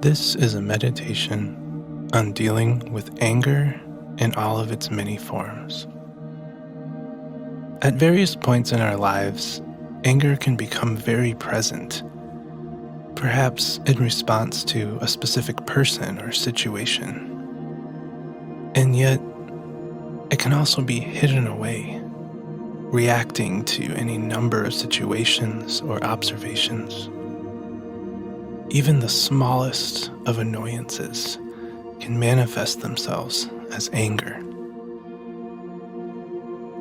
This is a meditation on dealing with anger in all of its many forms. At various points in our lives, anger can become very present, perhaps in response to a specific person or situation. And yet, it can also be hidden away, reacting to any number of situations or observations. Even the smallest of annoyances can manifest themselves as anger.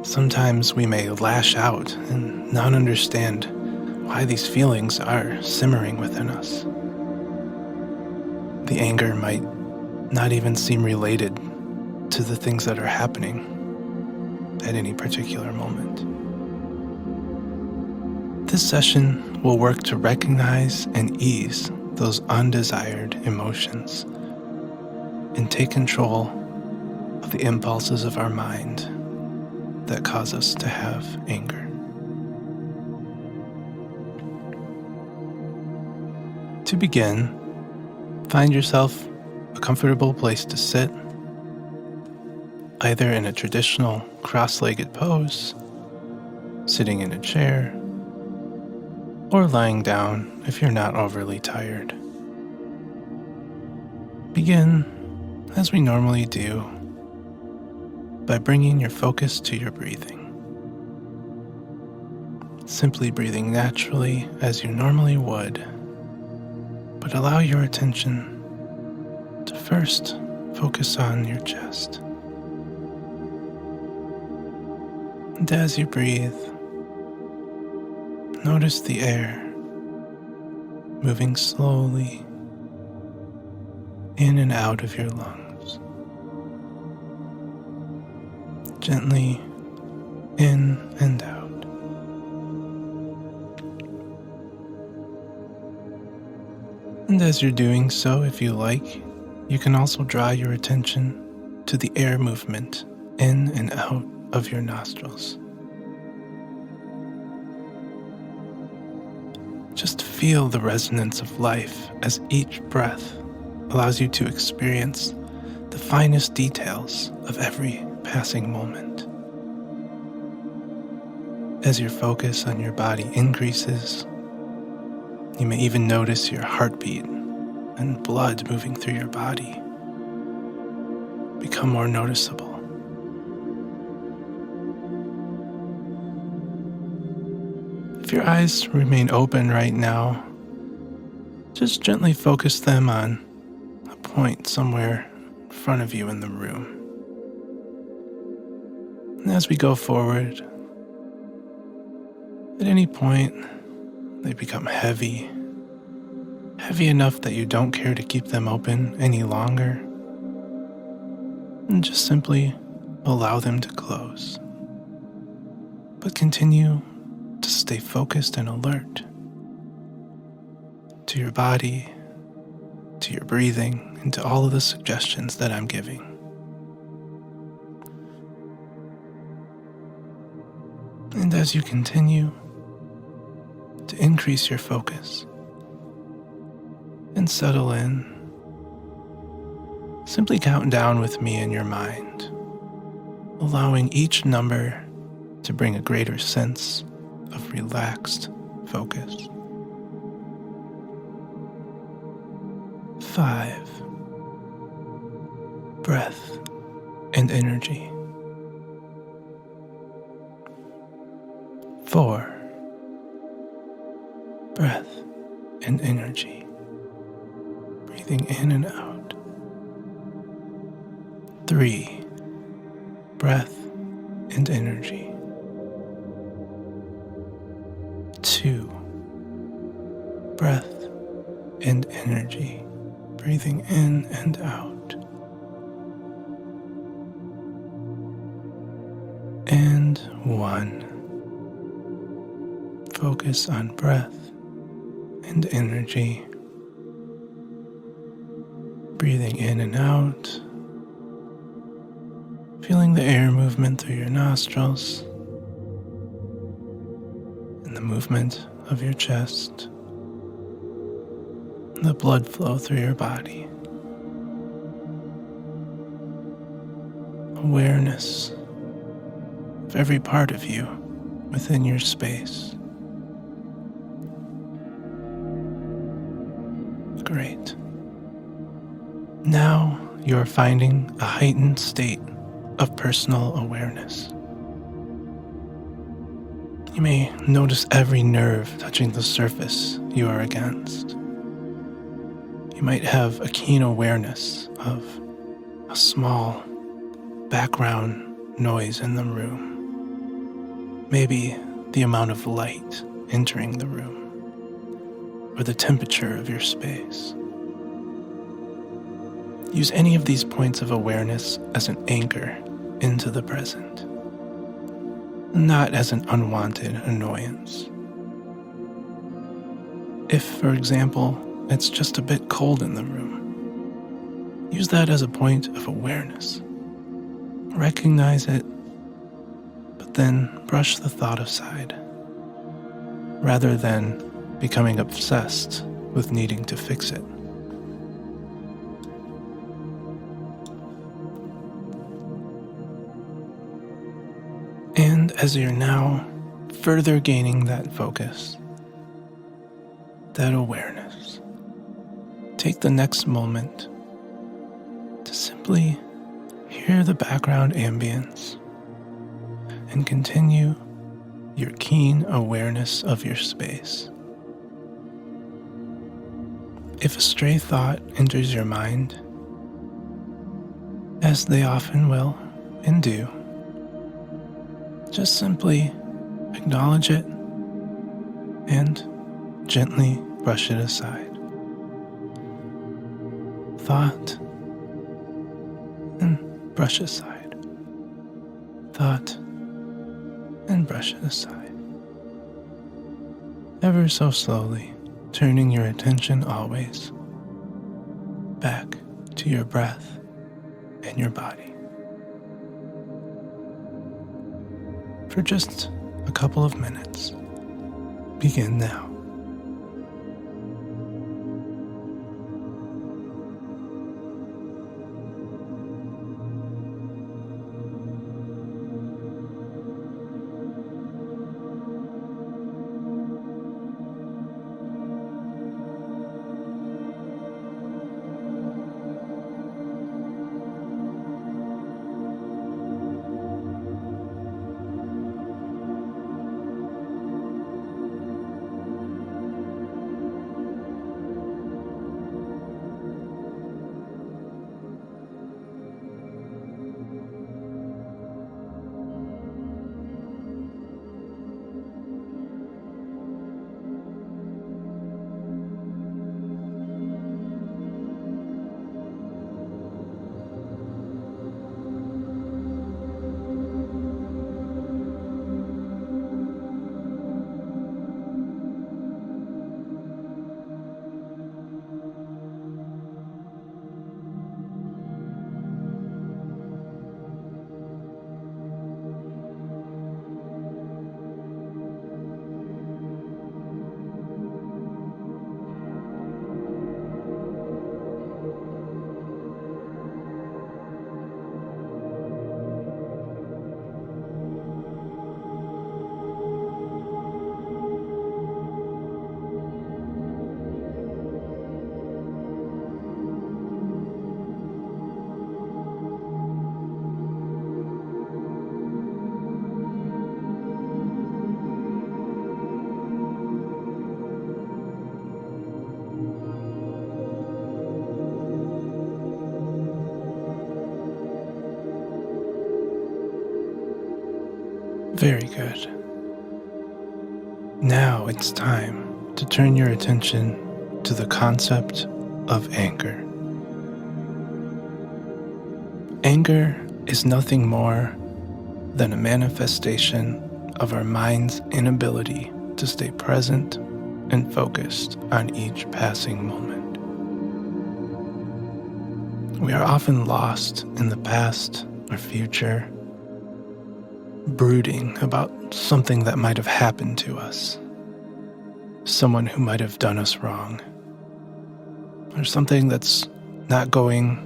Sometimes we may lash out and not understand why these feelings are simmering within us. The anger might not even seem related to the things that are happening at any particular moment. This session will work to recognize and ease those undesired emotions and take control of the impulses of our mind that cause us to have anger. To begin, find yourself a comfortable place to sit, either in a traditional cross-legged pose, sitting in a chair, or lying down if you're not overly tired. Begin, as we normally do, by bringing your focus to your breathing. Simply breathing naturally as you normally would, but allow your attention to first focus on your chest. And as you breathe, notice the air moving slowly in and out of your lungs. Gently in and out. And as you're doing so, if you like, you can also draw your attention to the air movement in and out of your nostrils. Just feel the resonance of life as each breath allows you to experience the finest details of every passing moment. As your focus on your body increases, you may even notice your heartbeat and blood moving through your body become more noticeable. If your eyes remain open right now, just gently focus them on a point somewhere in front of you in the room. And as we go forward, at any point, they become heavy enough that you don't care to keep them open any longer, and just simply allow them to close. But continue to stay focused and alert to your body, to your breathing, and to all of the suggestions that I'm giving. And as you continue to increase your focus and settle in, simply count down with me in your mind, allowing each number to bring a greater sense of relaxed focus. 5. Breath and energy. 4. Breath and energy. Breathing in and out. 3. Breath and energy. 2. Breath and energy. Breathing in and out. And 1. Focus on breath and energy. Breathing in and out. Feeling the air movement through your nostrils and the movement of your chest. the blood flow through your body, awareness of every part of you within your space. Great. Now you're finding a heightened state of personal awareness. You may notice every nerve touching the surface you are against. You might have a keen awareness of a small background noise in the room. Maybe the amount of light entering the room, or the temperature of your space. Use any of these points of awareness as an anchor into the present, not as an unwanted annoyance. If, for example, it's just a bit cold in the room, use that as a point of awareness. Recognize it, but then brush the thought aside, rather than becoming obsessed with needing to fix it. And as you're now further gaining that focus, that awareness, take the next moment to simply hear the background ambience and continue your keen awareness of your space. If a stray thought enters your mind, as they often will and do, just simply acknowledge it and gently brush it aside. Thought and brush aside. Thought and brush it aside. Ever so slowly, turning your attention always back to your breath and your body. For just a couple of minutes, begin now. Very good. Now it's time to turn your attention to the concept of anger. Anger is nothing more than a manifestation of our mind's inability to stay present and focused on each passing moment. We are often lost in the past or future, brooding about something that might have happened to us, someone who might have done us wrong. or something that's not going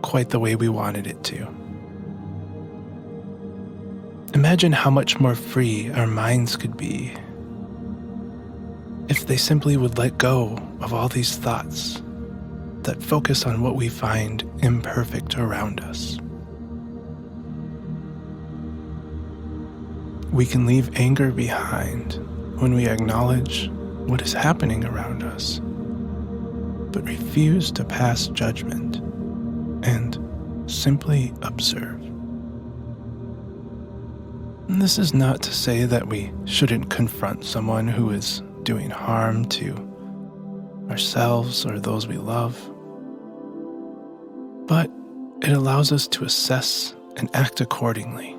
quite the way we wanted it to. Imagine how much more free our minds could be if they simply would let go of all these thoughts that focus on what we find imperfect around us. We can leave anger behind when we acknowledge what is happening around us, but refuse to pass judgment and simply observe. And this is not to say that we shouldn't confront someone who is doing harm to ourselves or those we love, but it allows us to assess and act accordingly,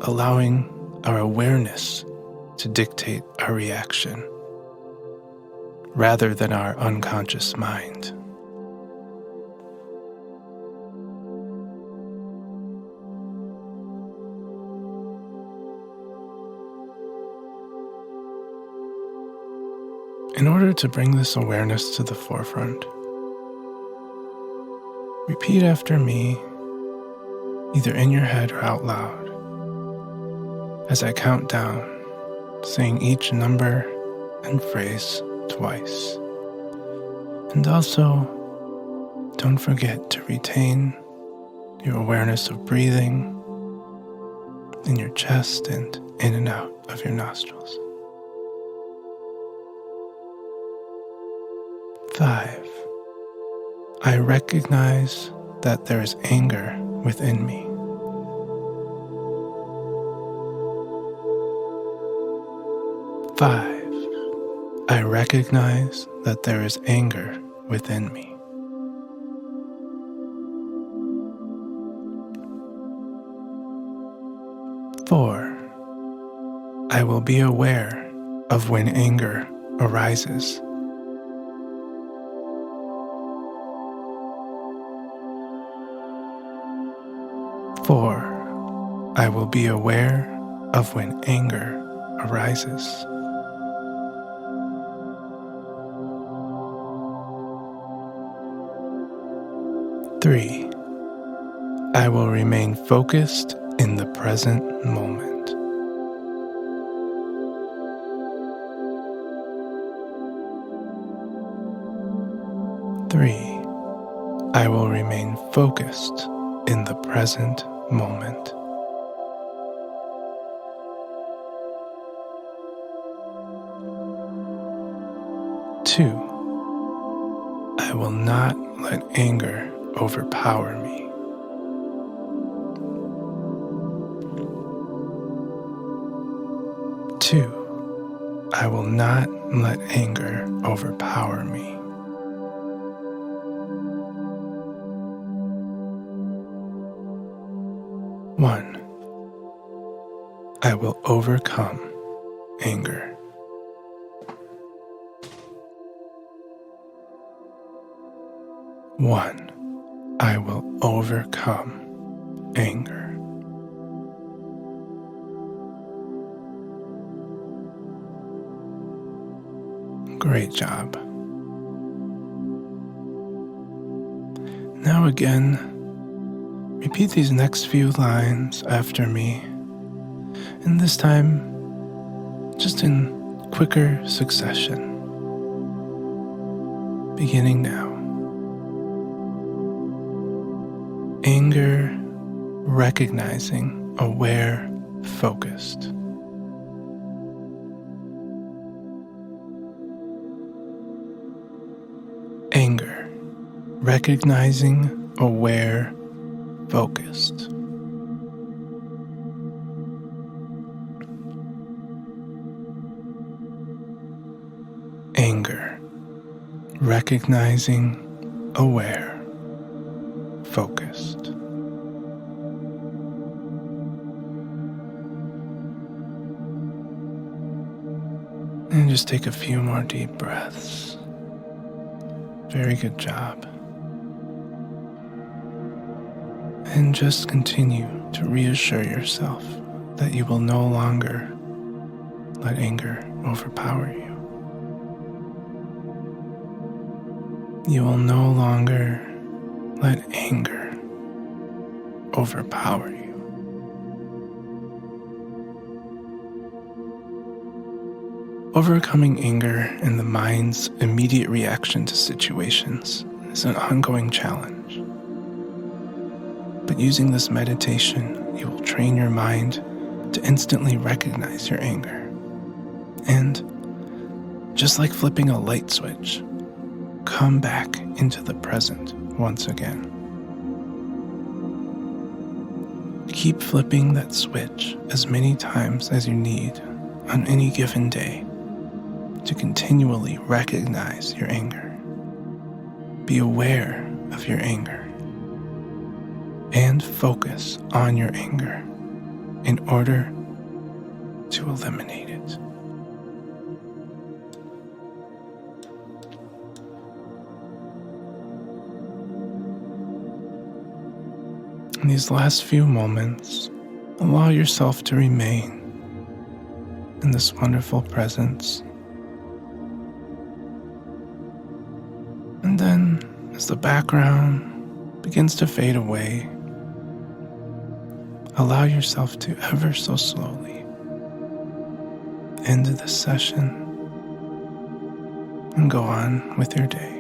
allowing our awareness to dictate our reaction rather than our unconscious mind. In order to bring this awareness to the forefront, repeat after me, either in your head or out loud, as I count down, saying each number and phrase twice. And also, don't forget to retain your awareness of breathing in your chest and in and out of your nostrils. 5. I recognize that there is anger within me. 5. I recognize that there is anger within me. 4. I will be aware of when anger arises. 4. I will be aware of when anger arises. 3. I will remain focused in the present moment. 3. I will remain focused in the present moment. 2. I will not let anger overpower me. 2. I will not let anger overpower me. 1. I will overcome anger. 1. I will overcome anger. Great job. Now again, repeat these next few lines after me, and this time just in quicker succession. Beginning now. Anger, recognizing, aware, focused. Anger, recognizing, aware, focused. Anger, recognizing, aware, focused. And just take a few more deep breaths. Very good job. And just continue to reassure yourself that you will no longer let anger overpower you. You will no longer let anger overpower you. Overcoming anger and the mind's immediate reaction to situations is an ongoing challenge. But using this meditation, you will train your mind to instantly recognize your anger. And just like flipping a light switch, come back into the present once again. Keep flipping that switch as many times as you need on any given day to continually recognize your anger. Be aware of your anger and focus on your anger in order to eliminate it. In these last few moments, allow yourself to remain in this wonderful presence. And then, as the background begins to fade away, allow yourself to ever so slowly end this session and go on with your day.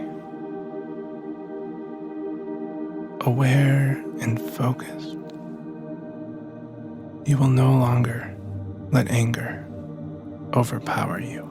Aware and focused, you will no longer let anger overpower you.